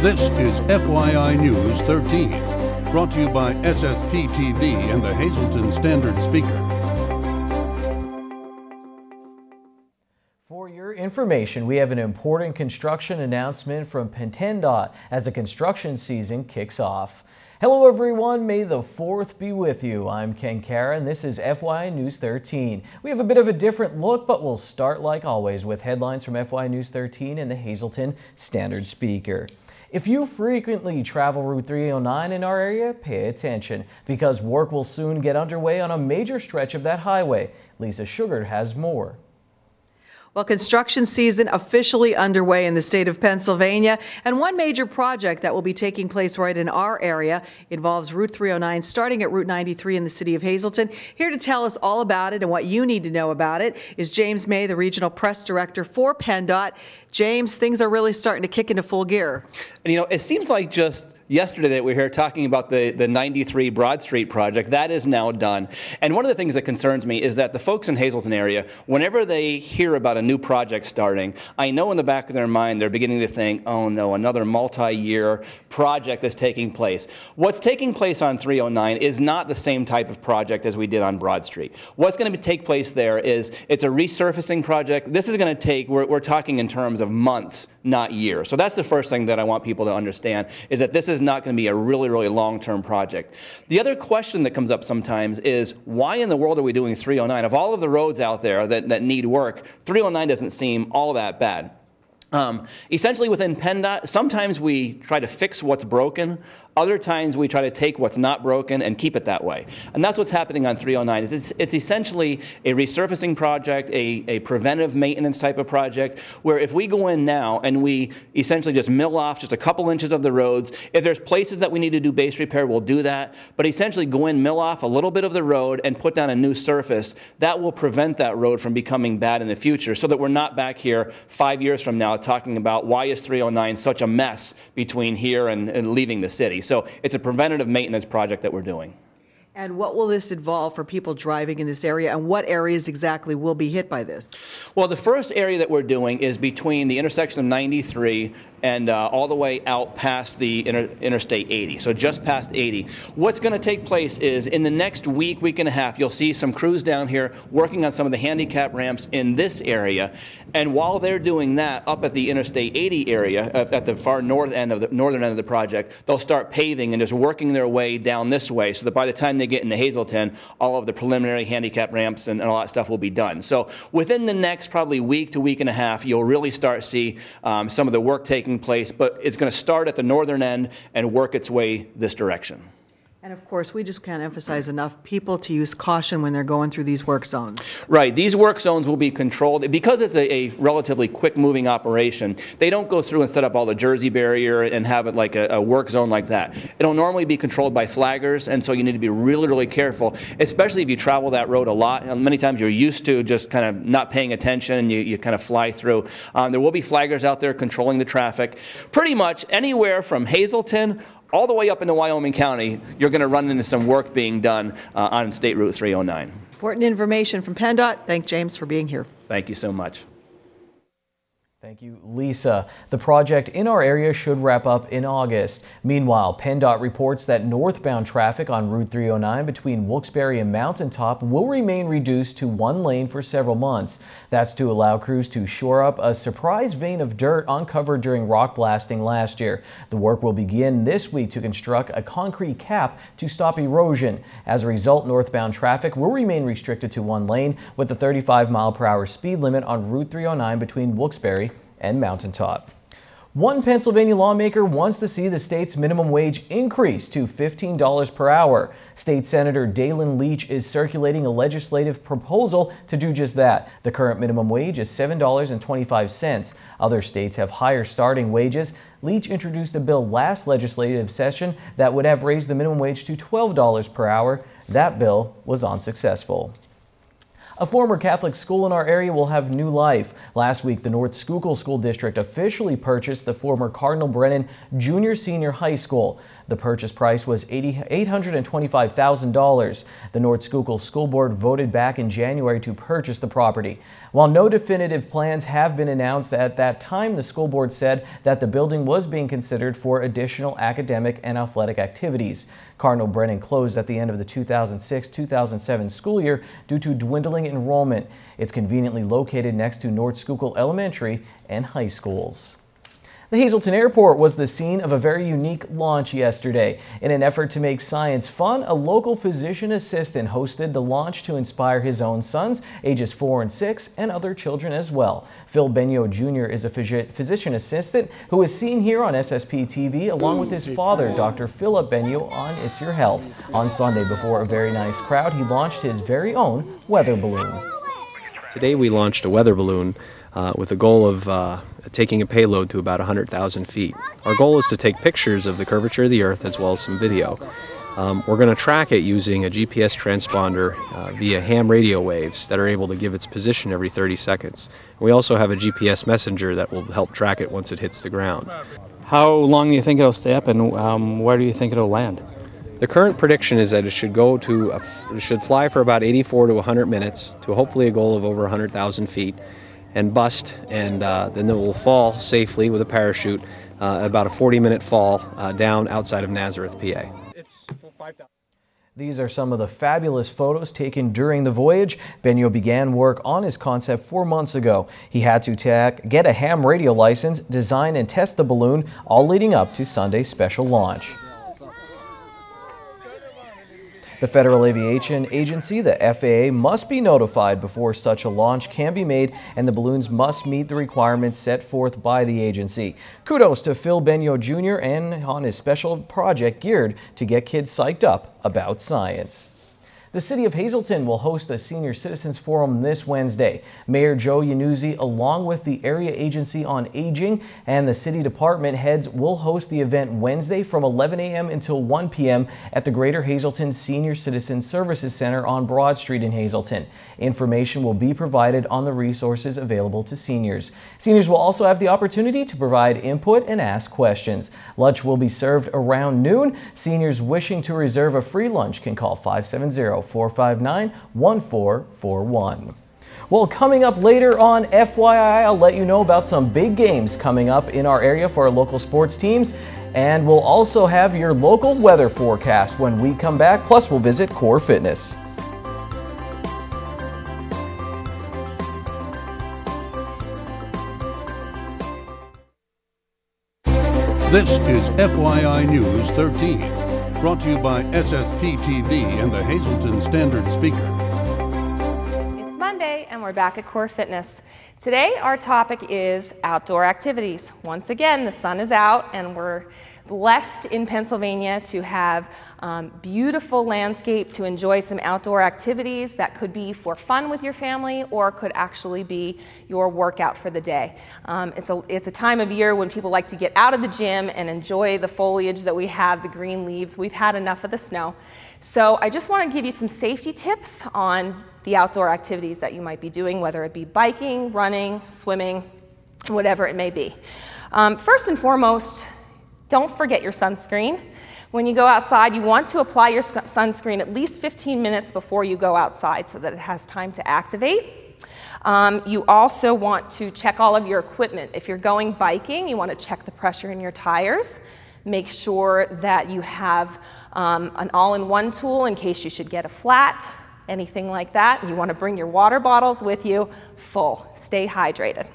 This is FYI News 13, brought to you by SSPTV and the Hazleton Standard Speaker. For your information, we have an important construction announcement from PennDOT as the construction season kicks off. Hello everyone, may the 4th be with you. I'm Ken Kara and this is FYI News 13. We have a bit of a different look, but we'll start like always with headlines from FYI News 13 and the Hazleton Standard Speaker. If you frequently travel Route 309 in our area, pay attention because work will soon get underway on a major stretch of that highway. Lisa Sugar has more. Well, construction season officially underway in the state of Pennsylvania, and one major project that will be taking place right in our area involves Route 309 starting at Route 93 in the city of Hazleton. Here to tell us all about it and what you need to know about it is James May, the Regional Press Director for PennDOT. James, things are really starting to kick into full gear. And you know, it seems like just yesterday that we were here talking about the 93 Broad Street project. That is now done. And one of the things that concerns me is that the folks in Hazleton area, whenever they hear about a new project starting, I know in the back of their mind they're beginning to think, oh no, another multi-year project is taking place. What's taking place on 309 is not the same type of project as we did on Broad Street. What's going to take place there is it's a resurfacing project. This is going to take, we're talking in terms of months, not years. So that's the first thing that I want people to understand, is that this is not going to be a really, really long-term project. The other question that comes up sometimes is, why in the world are we doing 309? Of all of the roads out there that need work, 309 doesn't seem all that bad. Essentially within PennDOT, sometimes we try to fix what's broken. Other times we try to take what's not broken and keep it that way. And that's what's happening on 309. It's essentially a resurfacing project, a preventive maintenance type of project, where if we go in now and we essentially just mill off just a couple inches of the roads, if there's places that we need to do base repair, we'll do that. But essentially go in, mill off a little bit of the road and put down a new surface. That will prevent that road from becoming bad in the future, so that we're not back here 5 years from now talking about why is 309 such a mess between here and leaving the city. So it's a preventative maintenance project that we're doing. And what will this involve for people driving in this area, and what areas exactly will be hit by this? Well, the first area that we're doing is between the intersection of 93 and all the way out past the Interstate 80, so just past 80. What's going to take place is in the next week and a half, you'll see some crews down here working on some of the handicap ramps in this area. And while they're doing that, up at the Interstate 80 area, at the far northern end of the project, they'll start paving and just working their way down this way, so that by the time they get into Hazleton, all of the preliminary handicap ramps and all that stuff will be done. So within the next probably week to week and a half, you'll really start to see some of the work taking place, but it's going to start at the northern end and work its way this direction. And of course, we just can't emphasize enough people to use caution when they're going through these work zones. Right. These work zones will be controlled. Because it's a relatively quick-moving operation, they don't go through and set up all the Jersey barrier and have it like a work zone like that. It'll normally be controlled by flaggers, and so you need to be really, really careful, especially if you travel that road a lot. And many times you're used to just kind of not paying attention, and you kind of fly through. There will be flaggers out there controlling the traffic. Pretty much anywhere from Hazleton all the way up into Wyoming County, you're going to run into some work being done on State Route 309. Important information from PennDOT. Thank James for being here. Thank you so much. Thank you, Lisa. The project in our area should wrap up in August. Meanwhile, PennDOT reports that northbound traffic on Route 309 between Wilkes-Barre and Mountaintop will remain reduced to one lane for several months. That's to allow crews to shore up a surprise vein of dirt uncovered during rock blasting last year. The work will begin this week to construct a concrete cap to stop erosion. As a result, northbound traffic will remain restricted to one lane with a 35-mile-per-hour speed limit on Route 309 between Wilkes-Barre and Mountaintop. One Pennsylvania lawmaker wants to see the state's minimum wage increase to $15 per hour. State Senator Dalen Leach is circulating a legislative proposal to do just that. The current minimum wage is $7.25. Other states have higher starting wages. Leach introduced a bill last legislative session that would have raised the minimum wage to $12 per hour. That bill was unsuccessful. A former Catholic school in our area will have new life. Last week, the North Schuylkill School District officially purchased the former Cardinal Brennan Junior Senior High School. The purchase price was $825,000. The North Schuylkill School Board voted back in January to purchase the property. While no definitive plans have been announced at that time, the school board said that the building was being considered for additional academic and athletic activities. Cardinal Brennan closed at the end of the 2006-2007 school year due to dwindling enrollment. It's conveniently located next to North Schuylkill Elementary and high schools. The Hazleton Airport was the scene of a very unique launch yesterday. In an effort to make science fun, a local physician assistant hosted the launch to inspire his own sons, ages 4 and 6, and other children as well. Phil Benio Jr. is a physician assistant who is seen here on SSPTV along with his father, Dr. Philip Benio, on It's Your Health. On Sunday, before a very nice crowd, he launched his very own weather balloon. Today we launched a weather balloon with a goal of taking a payload to about 100,000 feet. Our goal is to take pictures of the curvature of the Earth as well as some video. We're going to track it using a GPS transponder via ham radio waves that are able to give its position every 30 seconds. We also have a GPS messenger that will help track it once it hits the ground. How long do you think it'll stay up, and where do you think it'll land? The current prediction is that it should go to it should fly for about 84 to 100 minutes to hopefully a goal of over 100,000 feet. And bust, and then it will fall safely with a parachute, about a 40-minute fall down outside of Nazareth, PA. These are some of the fabulous photos taken during the voyage. Benio began work on his concept 4 months ago. He had to get a ham radio license, design and test the balloon, all leading up to Sunday's special launch. The Federal Aviation Agency, the FAA, must be notified before such a launch can be made, and the balloons must meet the requirements set forth by the agency. Kudos to Phil Benio Jr. and on his special project geared to get kids psyched up about science. The City of Hazleton will host a Senior Citizens Forum this Wednesday. Mayor Joe Yanuzzi, along with the Area Agency on Aging and the City Department heads, will host the event Wednesday from 11 a.m. until 1 p.m. at the Greater Hazleton Senior Citizen Services Center on Broad Street in Hazleton. Information will be provided on the resources available to seniors. Seniors will also have the opportunity to provide input and ask questions. Lunch will be served around noon. Seniors wishing to reserve a free lunch can call 570-459-1441. Well, coming up later on FYI, I'll let you know about some big games coming up in our area for our local sports teams. And we'll also have your local weather forecast when we come back. Plus, we'll visit Core Fitness. This is FYI News 13, brought to you by SSPTV and the Hazleton Standard Speaker. It's Monday and we're back at Core Fitness. Today our topic is outdoor activities. Once again, the sun is out and we're blessed in Pennsylvania to have beautiful landscape to enjoy some outdoor activities that could be for fun with your family or could actually be your workout for the day. It's a time of year when people like to get out of the gym and enjoy the foliage that we have, the green leaves. We've had enough of the snow. So I just want to give you some safety tips on the outdoor activities that you might be doing, whether it be biking, running, swimming, whatever it may be. First and foremost, don't forget your sunscreen. When you go outside, you want to apply your sunscreen at least 15 minutes before you go outside so that it has time to activate. You also want to check all of your equipment. If you're going biking, you want to check the pressure in your tires. Make sure that you have an all-in-one tool in case you should get a flat, anything like that. You want to bring your water bottles with you full. Stay hydrated.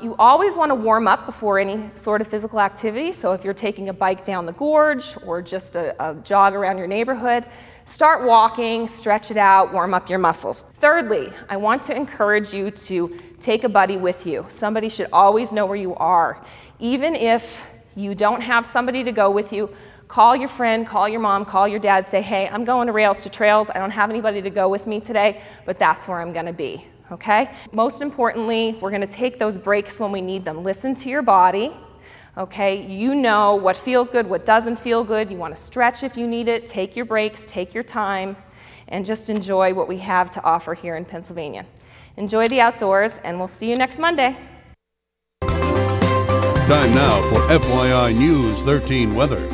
You always want to warm up before any sort of physical activity. So if you're taking a bike down the gorge or just a jog around your neighborhood, start walking, stretch it out, warm up your muscles. Thirdly, I want to encourage you to take a buddy with you. Somebody should always know where you are. Even if you don't have somebody to go with you, call your friend, call your mom, call your dad, say, hey, I'm going to Rails to Trails. I don't have anybody to go with me today, but that's where I'm going to be. Okay? Most importantly, we're going to take those breaks when we need them. Listen to your body. Okay? You know what feels good, what doesn't feel good. You want to stretch if you need it. Take your breaks, take your time, and just enjoy what we have to offer here in Pennsylvania. Enjoy the outdoors, and we'll see you next Monday. Time now for FYI News 13 weather.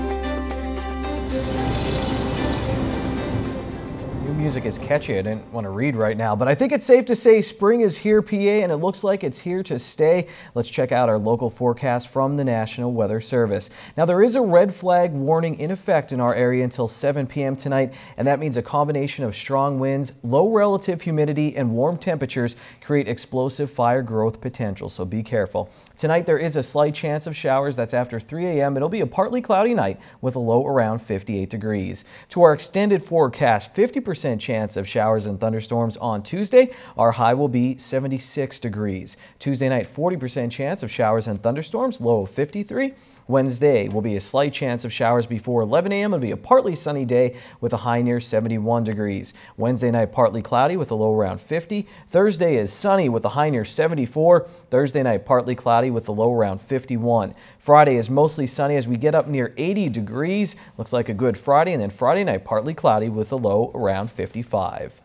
music is catchy. I didn't want to read right now, but I think it's safe to say spring is here, PA, and it looks like it's here to stay. Let's check out our local forecast from the National Weather Service. Now, there is a red flag warning in effect in our area until 7 p.m. tonight, and that means a combination of strong winds, low relative humidity, and warm temperatures create explosive fire growth potential, so be careful. Tonight, there is a slight chance of showers. That's after 3 a.m. It'll be a partly cloudy night with a low around 58 degrees. To our extended forecast, 50% chance of showers and thunderstorms on Tuesday. Our high will be 76 degrees. Tuesday night, 40% chance of showers and thunderstorms, low of 53. Wednesday will be a slight chance of showers before 11 a.m. It'll be a partly sunny day with a high near 71 degrees. Wednesday night, partly cloudy with a low around 50. Thursday is sunny with a high near 74. Thursday night, partly cloudy with a low around 51. Friday is mostly sunny as we get up near 80 degrees. Looks like a good Friday. And then Friday night, partly cloudy with a low around 55.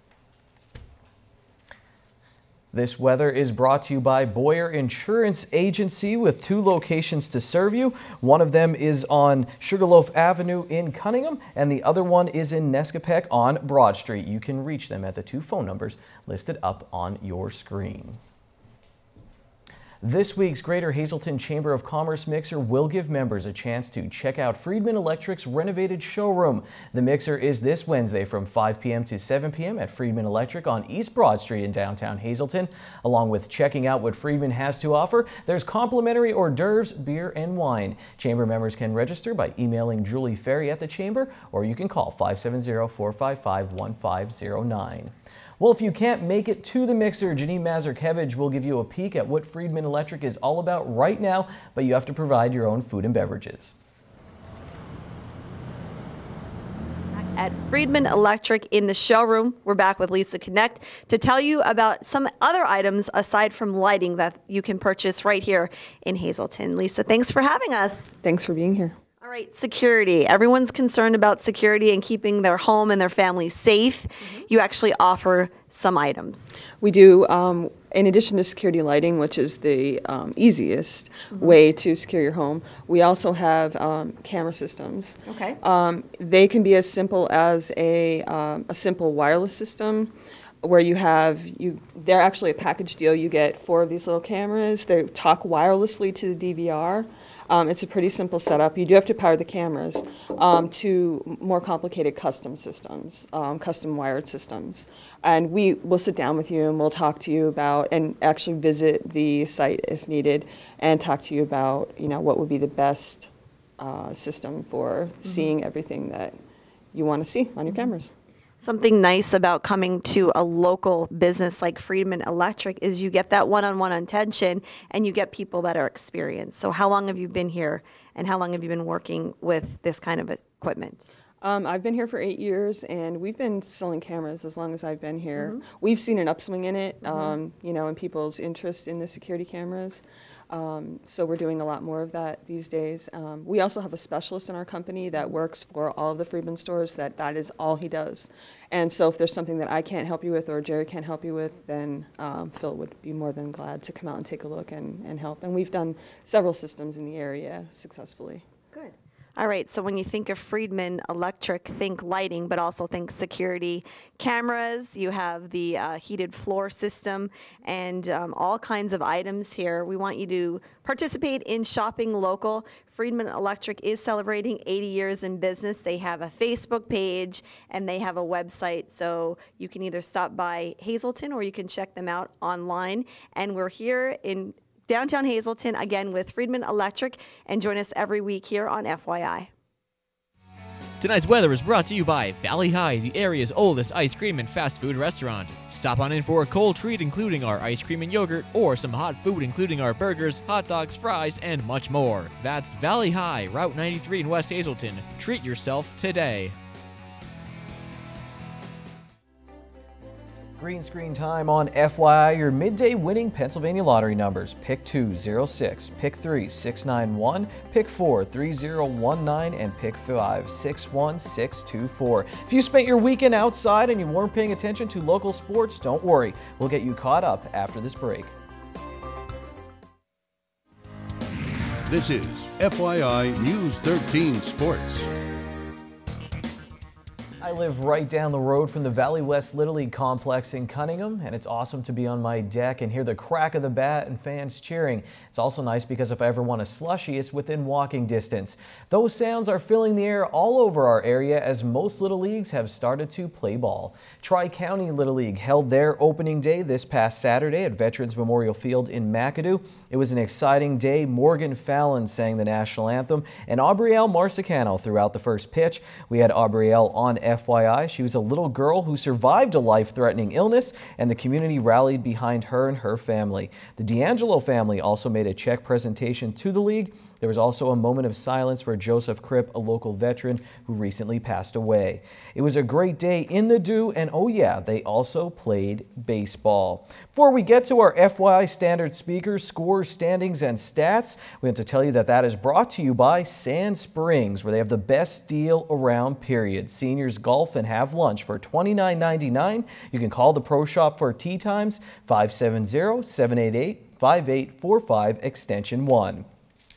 This weather is brought to you by Boyer Insurance Agency with 2 locations to serve you. One of them is on Sugarloaf Avenue in Cunningham, and the other one is in Nescapec on Broad Street. You can reach them at the 2 phone numbers listed up on your screen. This week's Greater Hazleton Chamber of Commerce Mixer will give members a chance to check out Friedman Electric's renovated showroom. The mixer is this Wednesday from 5 p.m. to 7 p.m. at Friedman Electric on East Broad Street in downtown Hazleton. Along with checking out what Friedman has to offer, there's complimentary hors d'oeuvres, beer, and wine. Chamber members can register by emailing Julie Ferry at the Chamber, or you can call 570-455-1509. Well, if you can't make it to the mixer, Janine Mazurkevich will give you a peek at what Friedman Electric is all about right now, but you have to provide your own food and beverages. At Friedman Electric in the showroom, we're back with Lisa Connect to tell you about some other items aside from lighting that you can purchase right here in Hazleton. Lisa, thanks for having us. Thanks for being here. All right, security. Everyone's concerned about security and keeping their home and their family safe. You actually offer some items. We do, in addition to security lighting, which is the easiest way to secure your home, we also have camera systems. Okay. They can be as simple as a simple wireless system where they're actually a package deal. You get 4 of these little cameras. They talk wirelessly to the DVR. It's a pretty simple setup. You do have to power the cameras to more complicated custom systems, custom wired systems. And we will sit down with you and we'll talk to you about, and actually visit the site if needed, and talk to you about, what would be the best system for seeing everything that you want to see on your cameras. Something nice about coming to a local business like Friedman Electric is you get that one-on-one attention and you get people that are experienced. So how long have you been here and how long have you been working with this kind of equipment? I've been here for 8 years, and we've been selling cameras as long as I've been here. We've seen an upswing in it, in people's interest in the security cameras. So we're doing a lot more of that these days. We also have a specialist in our company that works for all of the Friedman stores that is all he does. And so if there's something that I can't help you with or Jerry can't help you with, then Phil would be more than glad to come out and take a look and help. And we've done several systems in the area successfully. Good. All right, so when you think of Friedman Electric, think lighting, but also think security cameras. You have the heated floor system and all kinds of items here. We want you to participate in shopping local. Friedman Electric is celebrating 80 years in business. They have a Facebook page and they have a website, so you can either stop by Hazleton or you can check them out online. And we're here in downtown Hazleton, again, with Friedman Electric, and join us every week here on FYI. Tonight's weather is brought to you by Valley High, the area's oldest ice cream and fast food restaurant. Stop on in for a cold treat including our ice cream and yogurt, or some hot food including our burgers, hot dogs, fries, and much more. That's Valley High, Route 93 in West Hazleton. Treat yourself today. Green screen time on FYI, your midday winning Pennsylvania lottery numbers. Pick 2, 06, Pick 3, 691, Pick 4, 3019, and Pick 5, 61624. If you spent your weekend outside and you weren't paying attention to local sports, don't worry. We'll get you caught up after this break. This is FYI News 13 Sports. I live right down the road from the Valley West Little League complex in Cunningham, and it's awesome to be on my deck and hear the crack of the bat and fans cheering. It's also nice because if I ever want a slushie, it's within walking distance. Those sounds are filling the air all over our area as most Little Leagues have started to play ball. Tri-County Little League held their opening day this past Saturday at Veterans Memorial Field in McAdoo. It was an exciting day. Morgan Fallon sang the national anthem, and Aubrielle Marsicano threw out the first pitch. We had Aubrielle on FYI. She was a little girl who survived a life-threatening illness, and the community rallied behind her and her family. The D'Angelo family also made a check presentation to the league. There was also a moment of silence for Joseph Cripp, a local veteran who recently passed away. It was a great day in the dew, and oh yeah, they also played baseball. Before we get to our FYI standard speakers, scores, standings, and stats, we want to tell you that is brought to you by Sand Springs, where they have the best deal around, period. Seniors golf and have lunch for $29.99. You can call the Pro Shop for tee times, 570-788-5845, extension 1.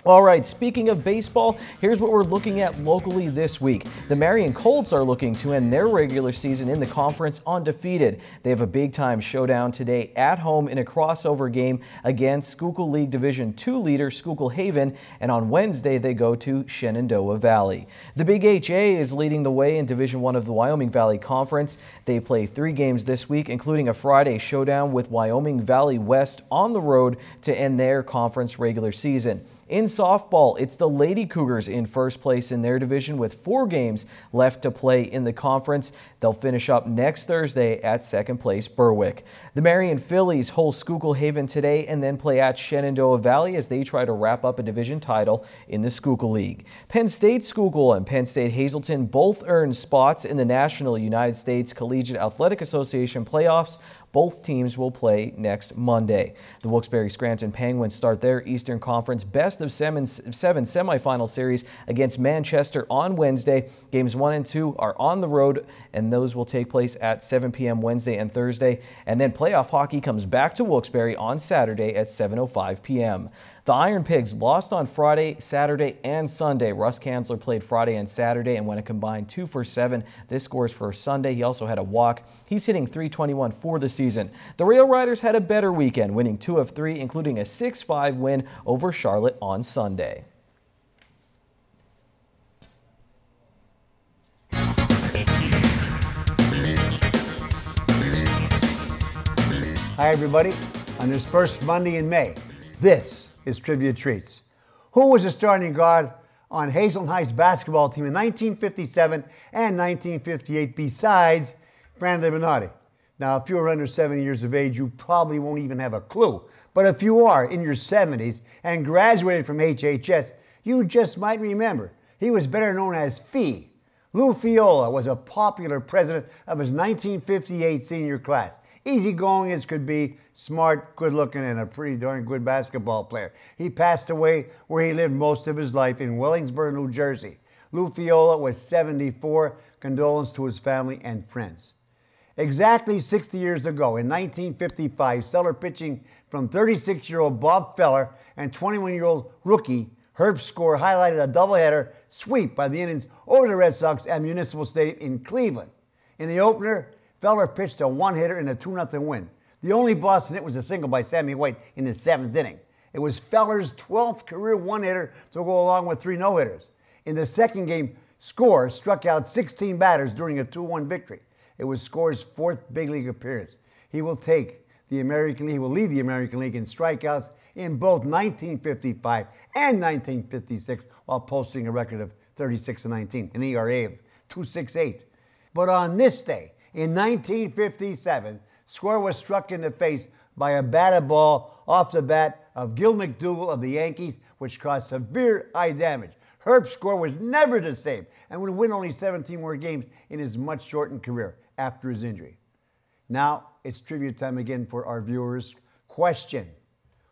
All right, speaking of baseball, here's what we're looking at locally this week. The Marion Colts are looking to end their regular season in the conference undefeated. They have a big-time showdown today at home in a crossover game against Schuylkill League Division II leader Schuylkill Haven, and on Wednesday they go to Shenandoah Valley. The Big HA is leading the way in Division I of the Wyoming Valley Conference. They play 3 games this week, including a Friday showdown with Wyoming Valley West on the road to end their conference regular season. In softball, it's the Lady Cougars in first place in their division with 4 games left to play in the conference. They'll finish up next Thursday at second place Berwick. The Marion Phillies host Schuylkill Haven today and then play at Shenandoah Valley as they try to wrap up a division title in the Schuylkill League. Penn State Schuylkill and Penn State Hazleton both earned spots in the National United States Collegiate Athletic Association playoffs. Both teams will play next Monday. The Wilkes-Barre Scranton Penguins start their Eastern Conference best of 7 semifinal series against Manchester on Wednesday. Games 1 and 2 are on the road, and those will take place at 7 p.m. Wednesday and Thursday. And then playoff hockey comes back to Wilkes-Barre on Saturday at 7:05 p.m. The Iron Pigs lost on Friday, Saturday, and Sunday. Russ Kanzler played Friday and Saturday and went a combined 2 for 7. This scores for Sunday. He also had a walk. He's hitting .321 for the season. The Rail Riders had a better weekend, winning 2 of 3, including a 6-5 win over Charlotte on Sunday. Hi, everybody. On this first Monday in May, this is Trivia Treats. Who was the starting guard on Hazleton High's basketball team in 1957 and 1958 besides Fran Minotti? Now, if you're under 70 years of age, you probably won't even have a clue. But if you are in your 70s and graduated from HHS, you just might remember. He was better known as Fee. Lou Fiola was a popular president of his 1958 senior class. Easygoing as could be, smart, good-looking, and a pretty darn good basketball player. He passed away where he lived most of his life in Wellingsburg, New Jersey. Lou Fiola was 74. Condolence to his family and friends. Exactly 60 years ago, in 1955, stellar pitching from 36-year-old Bob Feller and 21-year-old rookie Herb Score highlighted a doubleheader sweep by the Indians over the Red Sox at Municipal Stadium in Cleveland. In the opener, Feller pitched a one-hitter in a 2-0 win. The only Boston hit was a single by Sammy White in the 7th inning. It was Feller's 12th career one-hitter to go along with 3 no-hitters. In the second game, Score struck out 16 batters during a 2-1 victory. It was Score's 4th big league appearance. He will lead the American League in strikeouts in both 1955 and 1956 while posting a record of 36-19, an ERA of 2.68. But on this day, in 1957, Score was struck in the face by a batted ball off the bat of Gil McDougall of the Yankees, which caused severe eye damage. Herb Score was never the same and would win only 17 more games in his much shortened career after his injury. Now it's trivia time again for our viewers. Question: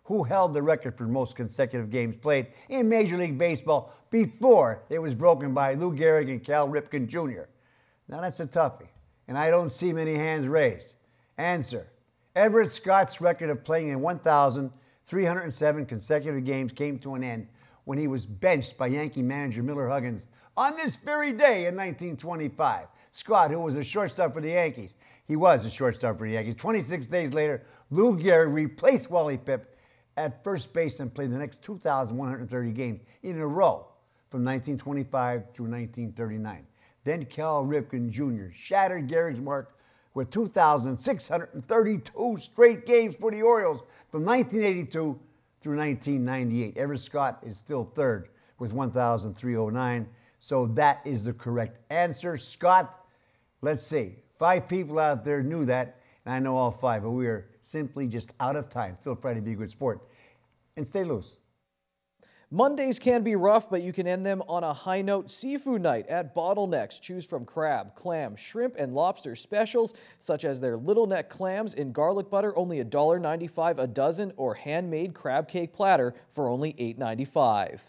who held the record for most consecutive games played in Major League Baseball before it was broken by Lou Gehrig and Cal Ripken Jr.? Now that's a toughie, and I don't see many hands raised. Answer: Everett Scott's record of playing in 1,307 consecutive games came to an end when he was benched by Yankee manager Miller Huggins on this very day in 1925. Scott, who was a shortstop for the Yankees. He was a shortstop for the Yankees. 26 days later, Lou Gehrig replaced Wally Pipp at first base and played the next 2,130 games in a row from 1925 through 1939. Then Cal Ripken Jr. shattered Gehrig's mark with 2,632 straight games for the Orioles from 1982 through 1998. Everett Scott is still third with 1,309. So that is the correct answer. Scott, let's see. 5 people out there knew that, and I know all 5, but we are simply just out of time. Still try to be a good sport. And stay loose. Mondays can be rough, but you can end them on a high note. Seafood night at Bottlenecks. Choose from crab, clam, shrimp, and lobster specials, such as their little neck clams in garlic butter, only $1.95 a dozen, or handmade crab cake platter for only $8.95.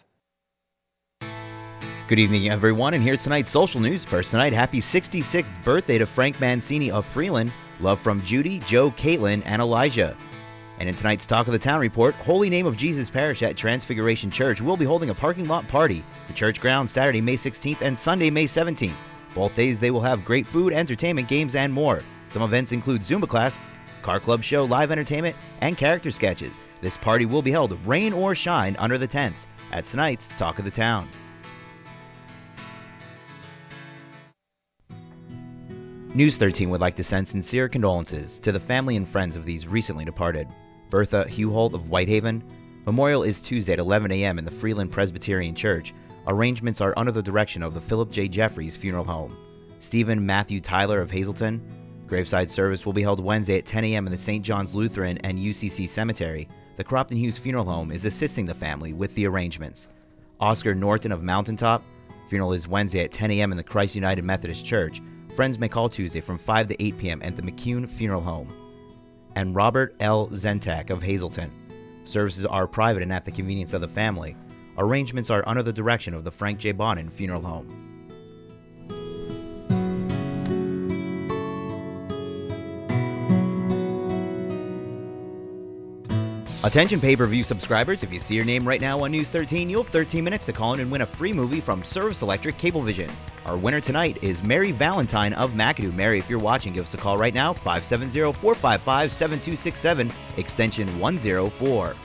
Good evening, everyone, and here's tonight's social news. First tonight, happy 66th birthday to Frank Mancini of Freeland. Love from Judy, Joe, Caitlin, and Elijah. And in tonight's Talk of the Town report, Holy Name of Jesus Parish at Transfiguration Church will be holding a parking lot party. The church grounds Saturday, May 16th and Sunday, May 17th. Both days they will have great food, entertainment, games, and more. Some events include Zumba class, car club show, live entertainment, and character sketches. This party will be held rain or shine under the tents. That's tonight's Talk of the Town. News 13 would like to send sincere condolences to the family and friends of these recently departed. Bertha Hugholt of Whitehaven. Memorial is Tuesday at 11 a.m. in the Freeland Presbyterian Church. Arrangements are under the direction of the Philip J. Jeffries Funeral Home. Stephen Matthew Tyler of Hazleton. Graveside service will be held Wednesday at 10 a.m. in the St. John's Lutheran and UCC Cemetery. The Cropton Hughes Funeral Home is assisting the family with the arrangements. Oscar Norton of Mountaintop. Funeral is Wednesday at 10 a.m. in the Christ United Methodist Church. Friends may call Tuesday from 5 to 8 p.m. at the McCune Funeral Home. And Robert L. Zentak of Hazleton. Services are private and at the convenience of the family. Arrangements are under the direction of the Frank J. Bonin Funeral Home. Attention pay-per-view subscribers, if you see your name right now on News 13, you'll have 13 minutes to call in and win a free movie from Service Electric Cablevision. Our winner tonight is Mary Valentine of McAdoo. Mary, if you're watching, give us a call right now, 570-455-7267, extension 104.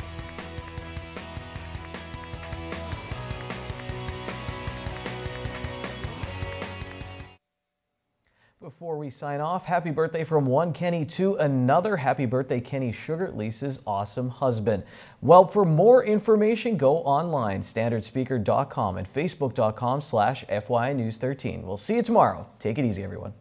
Before we sign off, happy birthday from one Kenny to another. Happy birthday, Kenny Sugar, Lisa's awesome husband. Well, for more information, go online, standardspeaker.com and facebook.com/FYI News 13. We'll see you tomorrow. Take it easy, everyone.